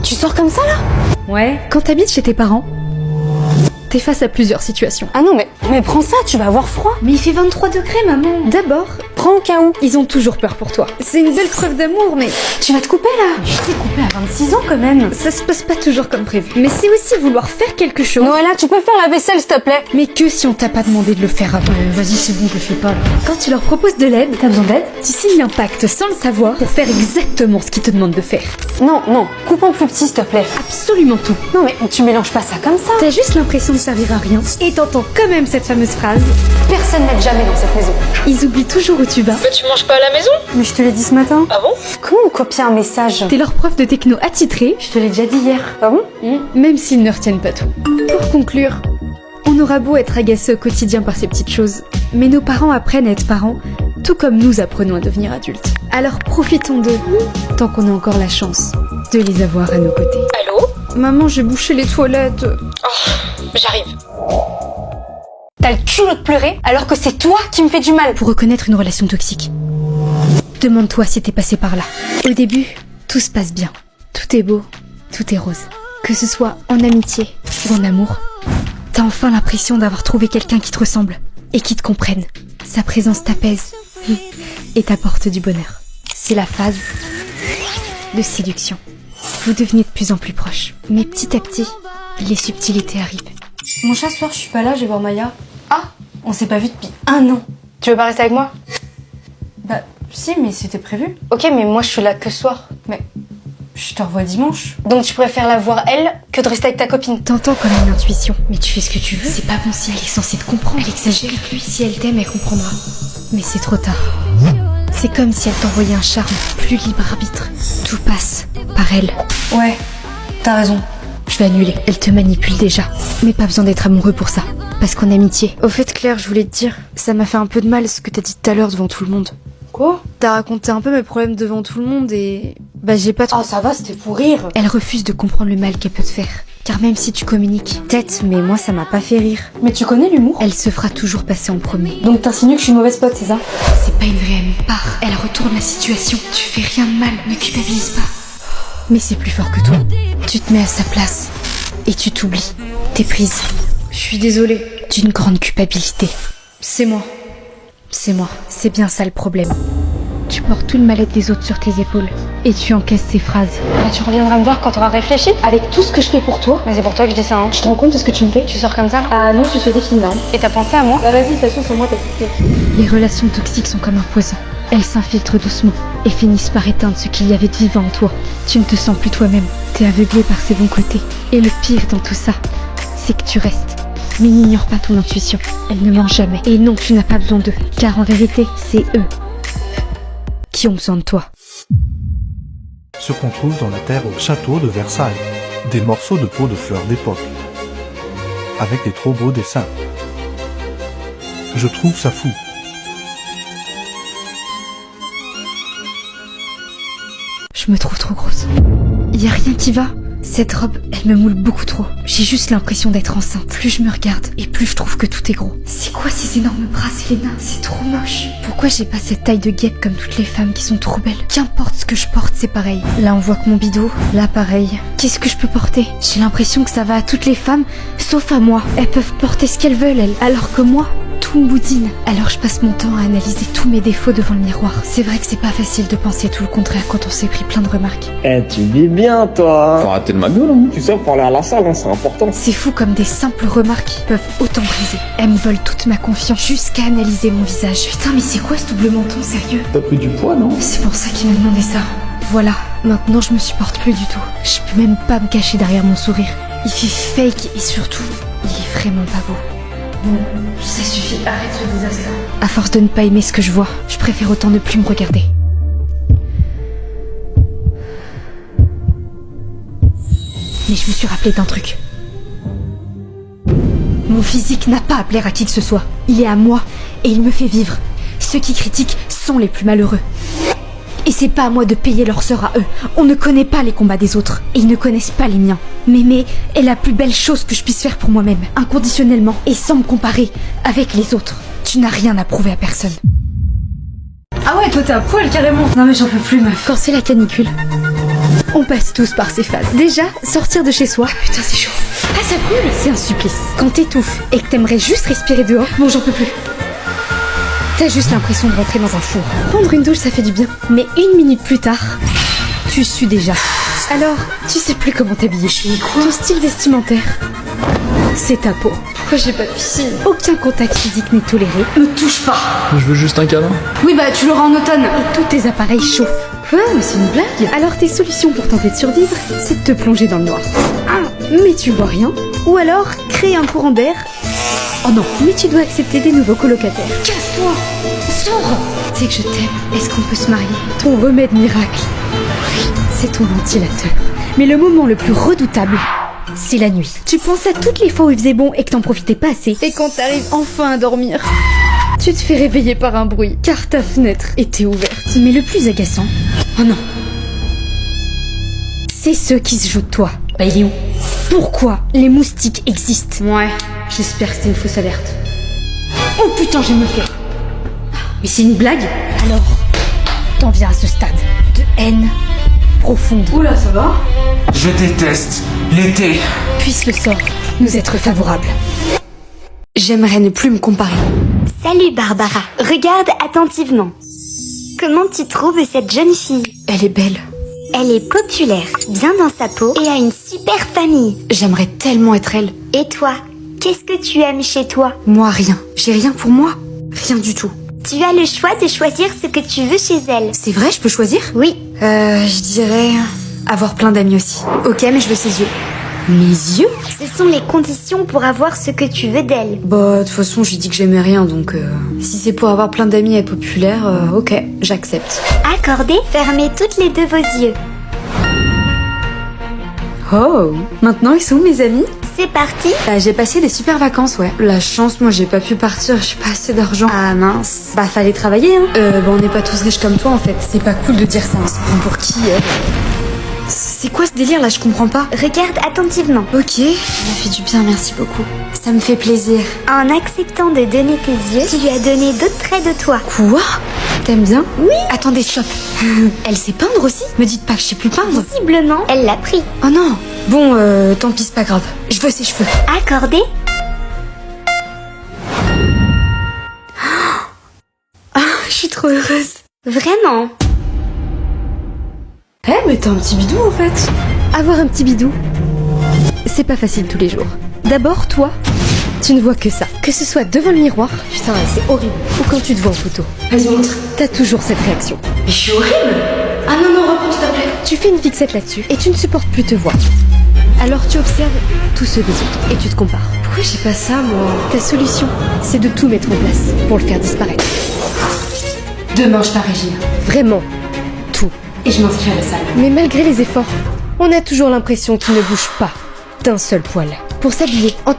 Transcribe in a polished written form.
Tu sors comme ça là? Ouais, quand t'habites chez tes parents, t'es face à plusieurs situations. Ah non mais prends ça, tu vas avoir froid. Mais il fait 23 degrés, maman. D'abord, Prends au cas où. ils ont toujours peur pour toi. C'est une belle preuve d'amour, mais Tu vas te couper là. je t'ai coupé à 26 ans quand même. Ça se passe pas toujours comme prévu. Mais c'est aussi vouloir faire quelque chose. Noëlla, tu peux faire la vaisselle s'il te plaît? Mais que si on t'a pas demandé de le faire avant. Vas-y, c'est bon, je le fais pas. Là. Quand tu leur proposes de l'aide, t'as besoin d'aide, tu signes un pacte sans le savoir pour faire exactement ce qu'ils te demandent de faire. Non, coupe en plus petit s'il te plaît. Absolument tout. Non mais tu mélanges pas ça comme ça. T'as juste l'impression de servir à rien et t'entends quand même cette fameuse phrase. Personne n'aide jamais dans cette maison. Ils oublient toujours où tu vas. Mais tu manges pas à la maison? Mais je te l'ai dit ce matin. Ah bon? Comment on copie un message? T'es leur prof de techno attitré, Je te l'ai déjà dit hier. Ah bon? même s'ils ne retiennent pas tout. Pour conclure, on aura beau être agacé au quotidien par ces petites choses, mais nos parents apprennent à être parents, tout comme nous apprenons à devenir adultes. Alors profitons d'eux, tant qu'on a encore la chance de les avoir à nos côtés. Allô? Maman, j'ai bouché les toilettes. J'arrive. T'as le culot de pleurer alors que c'est toi qui me fais du mal. Pour reconnaître une relation toxique, demande-toi si t'es passé par là. Au début, tout se passe bien. Tout est beau, tout est rose. Que ce soit en amitié ou en amour, t'as enfin l'impression d'avoir trouvé quelqu'un qui te ressemble et qui te comprenne. Sa présence t'apaise et t'apporte du bonheur. C'est la phase de séduction. Vous devenez de plus en plus proches, mais petit à petit, les subtilités arrivent. Mon chat, ce soir, je suis pas là, je vais voir Maya. Ah, on s'est pas vu depuis 1 an. Tu veux pas rester avec moi? Bah, si, mais c'était prévu. Ok, mais moi je suis là que ce soir. Mais je te revois dimanche. Donc tu préfères la voir elle que de rester avec ta copine. T'entends comme une intuition, mais tu fais ce que tu veux. C'est pas bon si elle est censée te comprendre. Elle exagère avec lui. Si elle t'aime, elle comprendra. Mais c'est trop tard. C'est comme si elle t'envoyait un charme, plus libre arbitre. Tout passe par elle. Ouais, t'as raison. Je vais annuler. Elle te manipule déjà. Mais pas besoin d'être amoureux pour ça. Parce qu'en amitié. Au fait, Claire, je voulais te dire, ça m'a fait un peu de mal ce que t'as dit tout à l'heure devant tout le monde. Quoi? T'as raconté un peu mes problèmes devant tout le monde et... Bah j'ai pas trop... Oh ça va, c'était pour rire. Elle refuse de comprendre le mal qu'elle peut te faire. Car même si tu communiques, Peut-être, mais moi ça m'a pas fait rire. Mais tu connais l'humour? elle se fera toujours passer en premier. Donc t'insinues que je suis une mauvaise pote, c'est ça? C'est pas une vraie amie. Part. Elle retourne la situation. Tu fais rien de mal. Ne culpabilise pas. Mais c'est plus fort que toi. Tu te mets à sa place. Et tu t'oublies. T'es prise. Je suis désolée. D'une grande culpabilité. C'est moi. C'est moi. C'est bien ça le problème. Tu portes tout le mal-être des autres sur tes épaules. Et tu encaisses ces phrases. Bah, tu reviendras me voir quand t'auras réfléchi. Avec tout ce que je fais pour toi. Mais c'est pour toi que je dis ça, hein. Tu te rends compte de ce que tu me fais? Tu sors comme ça? Ah non, tu fais des films, hein. Et t'as pensé à moi? Bah vas-y, de toute façon, c'est moi, t'as quitté. Les relations toxiques sont comme un poison. Elles s'infiltrent doucement et finissent par éteindre ce qu'il y avait de vivant en toi. Tu ne te sens plus toi-même. T'es aveuglé par ses bons côtés. Et le pire dans tout ça, c'est que tu restes. Mais n'ignore pas ton intuition. Elle ne ment jamais. Et non, tu n'as pas besoin d'eux. Car en vérité, c'est eux qui ont besoin de toi. Ce qu'on trouve dans la terre au château de Versailles. Des morceaux de peau de fleurs d'époque. Avec des trop beaux dessins. Je trouve ça fou. Je me trouve trop grosse. Y a rien qui va. Cette robe, elle me moule beaucoup trop. J'ai juste l'impression d'être enceinte. Plus je me regarde, et plus je trouve que tout est gros. C'est quoi ces énormes bras, Selena? C'est trop moche. Pourquoi j'ai pas cette taille de guêpe comme toutes les femmes qui sont trop belles? Qu'importe ce que je porte, c'est pareil. Là, on voit que mon bidou. Là, pareil. Qu'est-ce que je peux porter? J'ai l'impression que ça va à toutes les femmes, sauf à moi. Elles peuvent porter ce qu'elles veulent, elles. Alors que moi, tout me boudine. Alors je passe mon temps à analyser tous mes défauts devant le miroir. C'est vrai que c'est pas facile de penser tout le contraire quand on s'est pris plein de remarques. Eh, tu vis bien, toi. Faut arrêter de ma gueule, hein. Tu sais, pour aller à la salle, hein, c'est important. C'est fou comme des simples remarques peuvent autant briser. Elles me volent toute ma confiance jusqu'à analyser mon visage. Putain, mais c'est quoi ce double menton, sérieux? T'as pris du poids, non? C'est pour ça qu'il m'a demandé ça. Voilà, maintenant je me supporte plus du tout. Je peux même pas me cacher derrière mon sourire. Il fait fake et surtout, il est vraiment pas beau. Bon, ça suffit, arrête ce désastre. À force de ne pas aimer ce que je vois, je préfère autant ne plus me regarder. Mais je me suis rappelé d'un truc. Mon physique n'a pas à plaire à qui que ce soit. Il est à moi et il me fait vivre. Ceux qui critiquent sont les plus malheureux. Et c'est pas à moi de payer leur sort à eux. On ne connaît pas les combats des autres. Et ils ne connaissent pas les miens. M'aimer est la plus belle chose que je puisse faire pour moi-même. Inconditionnellement et sans me comparer avec les autres. Tu n'as rien à prouver à personne. Ah ouais, toi t'es à poil carrément. Non mais j'en peux plus, meuf. Quand c'est la canicule, On passe tous par ces phases. Déjà, sortir de chez soi. Putain, c'est chaud. Ah, ça brûle. C'est un supplice. Quand t'étouffes et que t'aimerais juste respirer dehors, bon, j'en peux plus. T'as juste l'impression de rentrer dans un four. Prendre une douche, ça fait du bien. Mais 1 minute plus tard, tu sues déjà. Alors, tu sais plus comment t'habiller. Ton style vestimentaire, c'est ta peau. Pourquoi j'ai pas de piscine? Aucun contact physique n'est toléré. Ne touche pas. Je veux juste un câlin. Oui, bah tu l'auras en automne. Et tous tes appareils chauffent. Quoi? Mais c'est une blague. Alors tes solutions pour tenter de survivre, c'est de te plonger dans le noir. Ah, mais tu vois rien. Ou alors créer un courant d'air. Oh non, mais tu dois accepter des nouveaux colocataires. Casse-toi. Sors. Tu sais que je t'aime. Est-ce qu'on peut se marier? Ton remède miracle, c'est ton ventilateur. Mais le moment le plus redoutable, c'est la nuit. Tu penses à toutes les fois où il faisait bon et que t'en profitais pas assez. Et quand t'arrives enfin à dormir, tu te fais réveiller par un bruit, car ta fenêtre était ouverte. Mais le plus agaçant, oh non, c'est ceux qui se jouent de toi. Bah il est où? Pourquoi les moustiques existent? Ouais, j'espère que c'était une fausse alerte. Oh putain, j'ai me faire. Mais c'est une blague? Alors, t'en viens à ce stade de haine profonde. Oula, ça va? Je déteste l'été. Puisse le sort nous être favorable. J'aimerais ne plus me comparer. Salut Barbara, regarde attentivement. Comment tu trouves cette jeune fille? Elle est belle. Elle est populaire, bien dans sa peau et a une super famille. J'aimerais tellement être elle. Et toi, qu'est-ce que tu aimes chez toi? Moi, rien. J'ai rien pour moi. Rien du tout. Tu as le choix de choisir ce que tu veux chez elle. C'est vrai, je peux choisir? Oui. Je dirais avoir plein d'amis aussi. Ok, mais je veux ses yeux. Mes yeux? Ce sont les conditions pour avoir ce que tu veux d'elle. Bah, de toute façon, j'ai dit que j'aimais rien, donc si c'est pour avoir plein d'amis et être populaire, ok, j'accepte. Accordé, fermez toutes les deux vos yeux. Oh, maintenant ils sont où mes amis? C'est parti. J'ai passé des super vacances, ouais. La chance, moi j'ai pas pu partir, j'ai pas assez d'argent. Ah mince. Bah fallait travailler, hein. On n'est pas tous riches comme toi en fait. C'est pas cool de dire ça, on se prend pour qui? C'est quoi ce délire là, je comprends pas. Regarde attentivement. Ok, ça m'a fait du bien, merci beaucoup. Ça me fait plaisir. En acceptant de donner tes yeux, tu lui as donné d'autres traits de toi. Quoi? T'aimes bien? Oui. Attendez, stop. Elle sait peindre aussi? Me dites pas que je sais plus peindre. Visiblement, elle l'a pris. Oh non. Bon, tant pis, c'est pas grave. Je veux ses cheveux. Accordé. Ah, je suis trop heureuse. Vraiment? Mais t'as un petit bidou en fait. Avoir un petit bidou, c'est pas facile tous les jours. D'abord, toi, tu ne vois que ça. Que ce soit devant le miroir, putain, c'est horrible. Ou quand tu te vois en photo. Vas-y, montre. T'as toujours cette réaction. Mais je suis horrible. Ah non, non, reprends s'il te plaît. Tu fais une fixette là-dessus et tu ne supportes plus te voir. Alors tu observes tous ceux des autres et tu te compares. Pourquoi j'ai pas ça, moi? Ta solution, c'est de tout mettre en place pour le faire disparaître. Demain, je pars régime. Vraiment, tout. Et je m'inscris à la salle. Mais malgré les efforts, on a toujours l'impression qu'il ne bouge pas d'un seul poil. Pour s'habiller en